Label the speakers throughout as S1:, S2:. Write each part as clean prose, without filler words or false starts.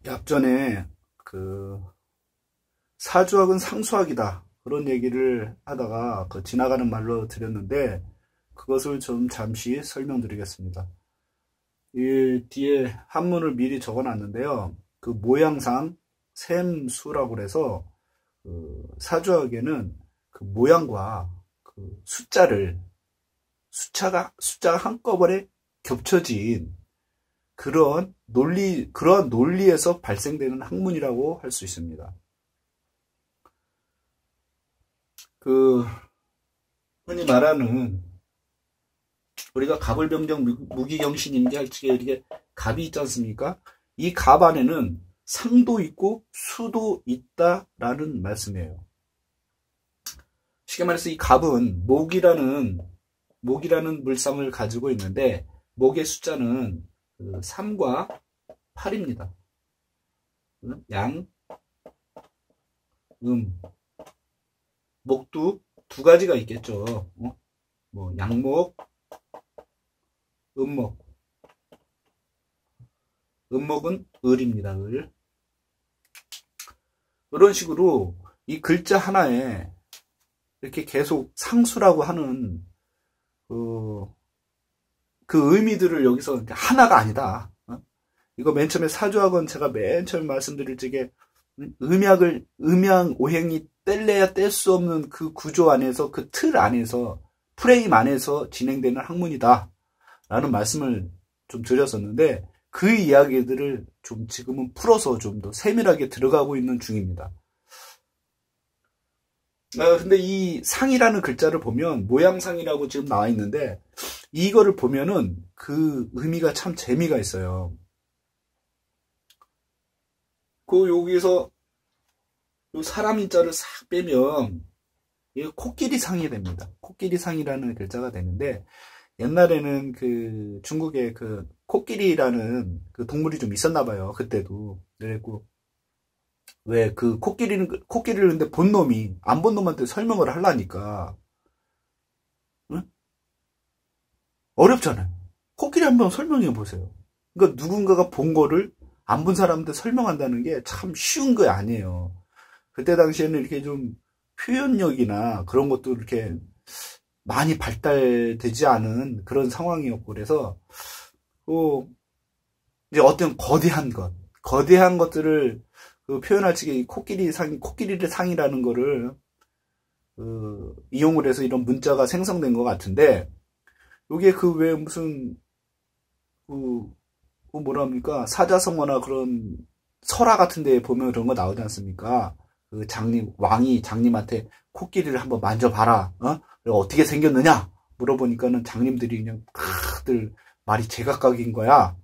S1: 앞전에 사주학은 상수학이다 그런 얘기를 하다가 지나가는 말로 드렸는데 그것을 좀 잠시 설명드리겠습니다. 이 뒤에 한문을 미리 적어놨는데요. 그 모양상 셈수라고 해서 사주학에는 그 모양과 그 숫자가 한꺼번에 겹쳐진 그러한 논리에서 발생되는 학문이라고 할 수 있습니다. 흔히 말하는 우리가 갑을병정 무기경신임기 할 적에 이렇게 갑이 있지 않습니까? 이 갑 안에는 상도 있고 수도 있다라는 말씀이에요. 쉽게 말해서 이 갑은 목이라는 물상을 가지고 있는데 목의 숫자는 3과 8입니다. 양, 목도 두 가지가 있겠죠. 뭐 양목, 음목. 음목은 을입니다. 을. 이런 식으로 이 글자 하나에 이렇게 계속 상수라고 하는 그 의미들을 여기서 하나가 아니다. 이거 맨 처음에 사주학은 제가 맨 처음에 말씀드릴 적에 음양 오행이 뗄래야 뗄 수 없는 그 구조 안에서, 그 틀 안에서, 프레임 안에서 진행되는 학문이다 라는 말씀을 좀 드렸었는데 그 이야기들을 좀 지금은 풀어서 좀 더 세밀하게 들어가고 있는 중입니다. 근데 이 상이라는 글자를 보면 모양상이라고 지금 나와 있는데 이거를 보면은 그 의미가 참 재미가 있어요. 여기서 요 사람 인자를 싹 빼면 이거 코끼리 상이 됩니다. 코끼리 상이라는 글자가 되는데 옛날에는 그 중국에 그 코끼리라는 그 동물이 좀 있었나 봐요. 그때도. 그랬고 왜 그 코끼리를 근데 본 놈이 안 본 놈한테 설명을 하려니까 응? 어렵잖아요. 코끼리 한번 설명해 보세요. 그러니까 누군가가 본 거를 안 본 사람한테 설명한다는 게 참 쉬운 거 아니에요. 그때 당시에는 이렇게 좀 표현력이나 그런 것도 이렇게 많이 발달되지 않은 그런 상황이었고 그래서 이제 어떤 거대한 것들을 표현할 적에 코끼리를 상이라는 거를 이용을 해서 이런 문자가 생성된 것 같은데 요게 왜 무슨 뭐라 합니까? 사자성어나 그런 설화 같은 데 보면 그런 거 나오지 않습니까? 왕이 장님한테 코끼리를 한번 만져봐라. 어떻게 생겼느냐? 물어보니까는 장님들이 그냥 다들 말이 제각각인 거야.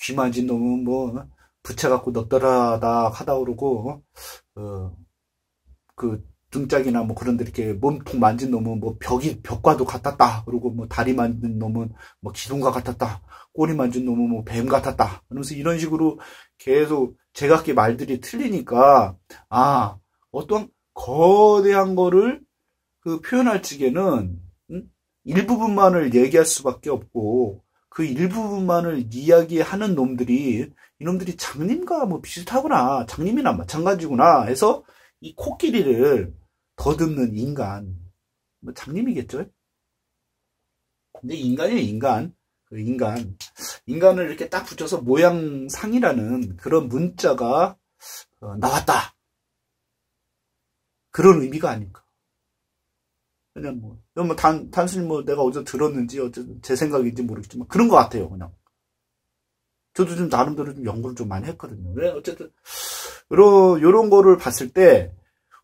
S1: 귀 만진 놈은 뭐 부채갖고 넙더라다 하다 그러고 그 등짝이나 뭐 그런데 이렇게 몸통 만진 놈은 뭐 벽과도 같았다. 그리고 뭐 다리 만진 놈은 뭐 기둥과 같았다. 꼬리 만진 놈은 뭐 뱀 같았다. 그러면서 이런 식으로 계속 제각기 말들이 틀리니까 어떤 거대한 거를 표현할 적에는 일부분만을 얘기할 수밖에 없고 그 일부분만을 이야기하는 이놈들이 장님과 뭐 비슷하구나, 장님이나 마찬가지구나 해서 이 코끼리를 더듬는 인간, 뭐 장님이겠죠? 근데 인간이에요, 인간. 인간을 이렇게 딱 붙여서 모양상이라는 그런 문자가 나왔다. 그런 의미가 아닐까. 그냥 단순히 내가 어디서 들었는지, 어쨌든 제 생각인지 모르겠지만, 그런 것 같아요, 그냥. 저도 좀 나름대로 좀 연구를 좀 많이 했거든요. 왜? 어쨌든, 요런 거를 봤을 때,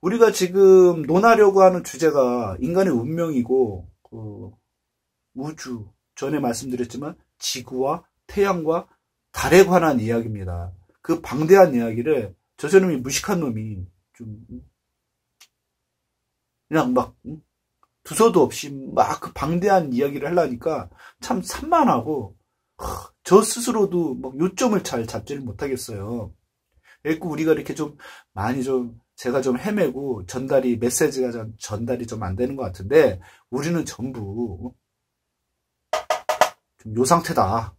S1: 우리가 지금 논하려고 하는 주제가 인간의 운명이고, 우주, 전에 말씀드렸지만, 지구와 태양과 달에 관한 이야기입니다. 그 방대한 이야기를 저놈이 무식한 놈이 그냥 두서도 없이 그 방대한 이야기를 하려니까 참 산만하고 저 스스로도 요점을 잘 잡지를 못하겠어요. 그래서 우리가 이렇게 제가 좀 헤매고 메시지가 전달이 좀 안 되는 것 같은데 우리는 전부 좀 요 상태다.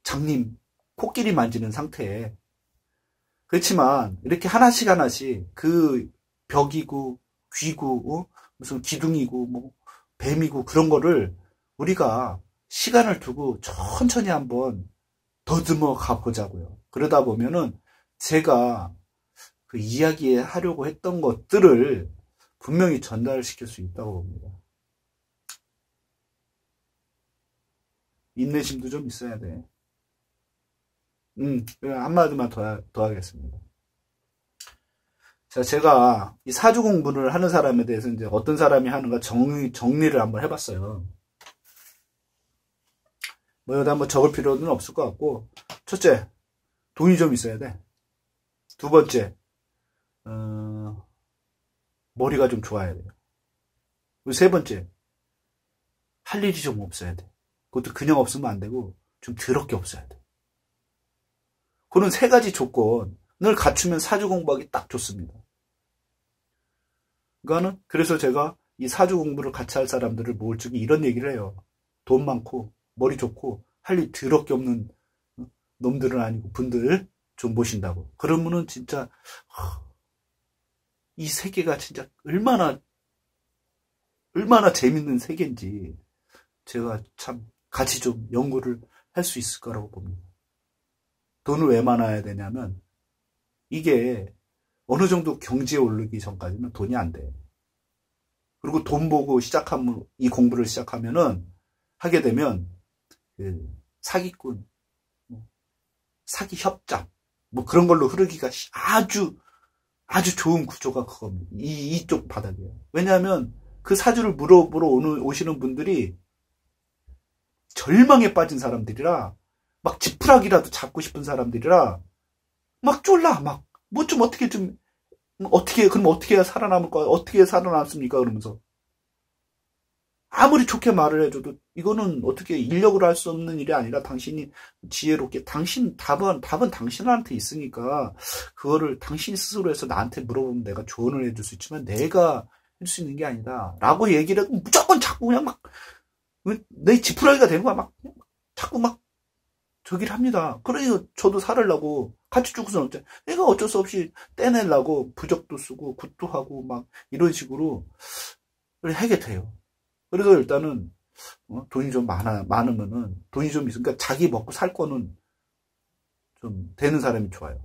S1: 장님 코끼리 만지는 상태에. 그렇지만 이렇게 하나씩 하나씩 그 벽이고 귀고 무슨 기둥이고 뭐 뱀이고 그런 거를 우리가 시간을 두고 천천히 한번 더듬어 가보자고요. 그러다 보면은 제가 그 이야기하려고 했던 것들을 분명히 전달시킬 수 있다고 봅니다. 인내심도 좀 있어야 돼. 한마디만 더 하겠습니다. 자, 제가 이 사주 공부를 하는 사람에 대해서 이제 어떤 사람이 하는가 정리를 한번 해봤어요. 뭐 여기다 한번 적을 필요는 없을 것 같고, 첫째, 돈이 좀 있어야 돼. 두 번째, 머리가 좀 좋아야 돼요. 그리고 세 번째, 할 일이 좀 없어야 돼. 그것도 그냥 없으면 안 되고 좀 더럽게 없어야 돼. 그런 세 가지 조건을 갖추면 사주 공부하기 딱 좋습니다. 그러니까는 그래서 제가 이 사주 공부를 같이 할 사람들을 모을 적에 이런 얘기를 해요. 돈 많고 머리 좋고 할 일 더럽게 없는 놈들은 아니고 분들 좀 모신다고. 그러면은 진짜 이 세계가 진짜 얼마나 재밌는 세계인지 제가 참 같이 좀 연구를 할 수 있을 거라고 봅니다. 돈을 왜 많아야 되냐면 이게 어느 정도 경지에 오르기 전까지는 돈이 안 돼. 그리고 돈 보고 시작하면 이 공부를 시작하면은 하게 되면 그 사기꾼, 사기 협잡 뭐 그런 걸로 흐르기가 아주 좋은 구조가 그겁니다. 이쪽 바닥이에요. 왜냐하면 그 사주를 물어보러 오시는 분들이 절망에 빠진 사람들이라 막 지푸라기라도 잡고 싶은 사람들이라 막 쫄라 막 뭐 좀 그럼 어떻게 해야 살아남을 거야? 어떻게 살아남습니까? 그러면서 아무리 좋게 말을 해줘도 이거는 어떻게 인력으로 할 수 없는 일이 아니라 당신이 지혜롭게 답은 당신한테 있으니까 그거를 당신이 스스로 해서 나한테 물어보면 내가 조언을 해줄 수 있지만 내가 할 수 있는 게 아니다 라고 얘기를 하고 무조건 자꾸 그냥 막 내 지푸라기가 되는 거야. 막 자꾸 막 저기를 합니다. 그러니 저도 살으려고 같이 죽고서는 얘가 어쩔 수 없이 떼내려고 부적도 쓰고 굿도 하고 막 이런 식으로 하게 돼요. 그래서 일단은 돈이 좀 많으면은 돈이 좀 있으니까 자기 먹고 살 거는 좀 되는 사람이 좋아요.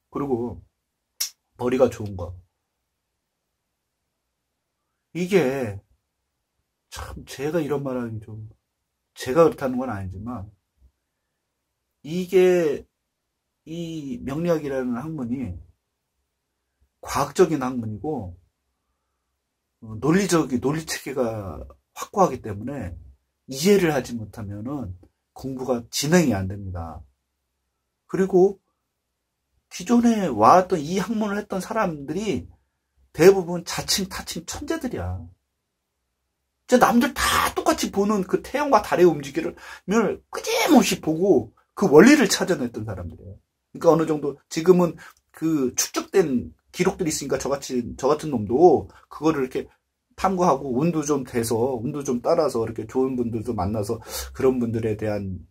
S1: 그리고 머리가 좋은 거. 이게 참 제가 이런 말하기 좀 제가 그렇다는 건 아니지만 이게 이 명리학이라는 학문이 과학적인 학문이고 논리 체계가 확고하기 때문에 이해를 하지 못하면은 공부가 진행이 안 됩니다. 그리고 기존에 와왔던 이 학문을 했던 사람들이 대부분 자칭 타칭 천재들이야. 진짜 남들 다 똑같이 보는 그 태양과 달의 움직임을 끊임없이 보고 그 원리를 찾아냈던 사람들이에요. 그러니까 어느 정도 지금은 그 축적된 기록들이 있으니까 저 같은 놈도 그거를 이렇게 탐구하고 운도 좀 따라서 이렇게 좋은 분들도 만나서 그런 분들에 대한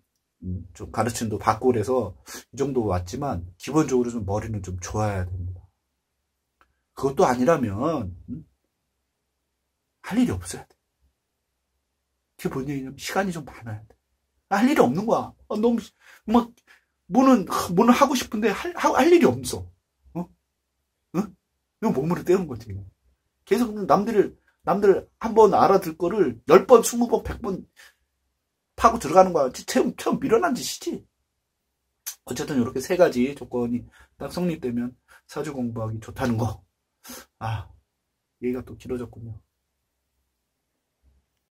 S1: 좀 가르침도 받고 그래서 이 정도 왔지만 기본적으로 좀 머리는 좀 좋아야 됩니다. 그것도 아니라면 할 일이 없어야 돼. 그게 뭔 얘기냐면 시간이 좀 많아야 돼. 할 일이 없는 거야. 너무 막 뭐는 하고 싶은데 할 일이 없어. 이거 몸으로 때우는 거지. 계속 남들 한번 알아들 거를 10번, 20번, 100번 파고 들어가는 거야. 처음 미련한 짓이지. 어쨌든 이렇게 세 가지 조건이 딱 성립되면 사주 공부하기 좋다는 거. 얘기가 또 길어졌군요.